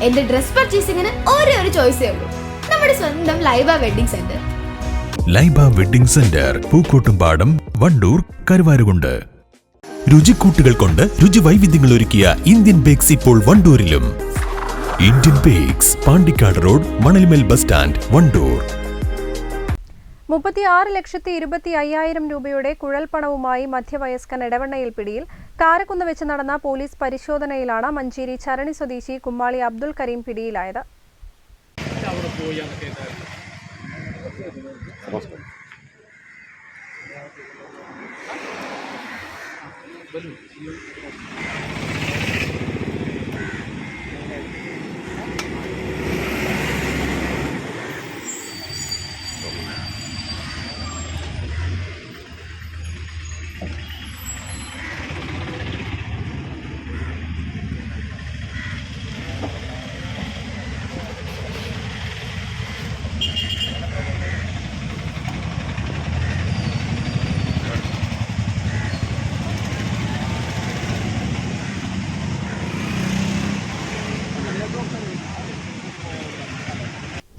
എന്റെ ഡ്രസ് പർച്ചേസിംഗിന് ഒരേ ഒരു ചോയ്സേ ഉള്ളൂ, നമ്മുടെ സ്വന്തം Laiba wedding centre. Laiba wedding centre, Pookkottumpadam, Wandoor, Karuvarakundu. രുചിക്കൂട്ടുകൾ കൊണ്ട് രുചി വൈവിധ്യങ്ങൾ ഒരുക്കിയ ഇന്ത്യൻ ബേക്സ് ഇപ്പോൾ വണ്ടൂരിലും. Indian bakes, Pandikkad road, Manalmel bus stand, Wandoor. 36,25,000 രൂപയുടെ കുഴൽപ്പണവുമായി മധ്യവയസ്കൻ എടവണ്ണയിൽ പിടിയിൽ. കാരക്കുന്ന് വെച്ച് നടന്ന പോലീസ് പരിശോധനയിലാണ് മഞ്ചേരി ചരണി സ്വദേശി കുമ്മാളി അബ്ദുൽ കരീം പിടിയിലായത്.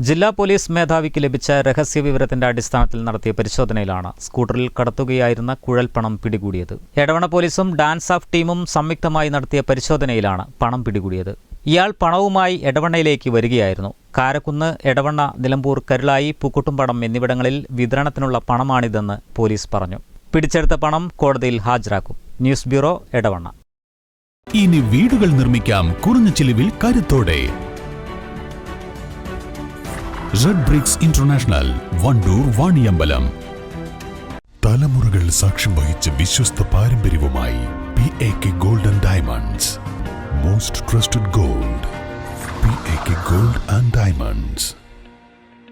ജില്ലാ പോലീസ് മേധാവിക്ക് ലഭിച്ച രഹസ്യവിവരത്തിന്റെ അടിസ്ഥാനത്തിൽ നടത്തിയ പരിശോധനയിലാണ് സ്കൂട്ടറിൽ കടത്തുകയായിരുന്ന കുഴൽപ്പണം പിടികൂടിയത്. എടവണ്ണ പോലീസും ഡാൻസ് ഓഫ് ടീമും സംയുക്തമായി നടത്തിയ പരിശോധനയിലാണ് പണം പിടികൂടിയത്. ഇയാൾ പണവുമായി എടവണ്ണയിലേക്ക് വരികയായിരുന്നു. കാരക്കുന്ന്, എടവണ്ണ, നിലമ്പൂർ, കരുളായി, പൂക്കോട്ടുംപാടം എന്നിവിടങ്ങളിൽ വിതരണത്തിനുള്ള പണമാണിതെന്ന് പോലീസ് പറഞ്ഞു. പിടിച്ചെടുത്ത പണം കോടതിയിൽ ഹാജരാക്കും. News bureau, Edavanna. ഇനി വീടുകൾ നിർമ്മിക്കാം കുറഞ്ഞ ചിലവിൽ കരുത്തോടെ. Red bricks international, Wandoor, Vaniyambalam. തലമുറകൾ സാക്ഷ്യം വഹിച്ച വിശ്വസ്ത പാരമ്പര്യവുമായി PAK Gold and Diamonds. Most trusted gold. PAK Gold and Diamonds.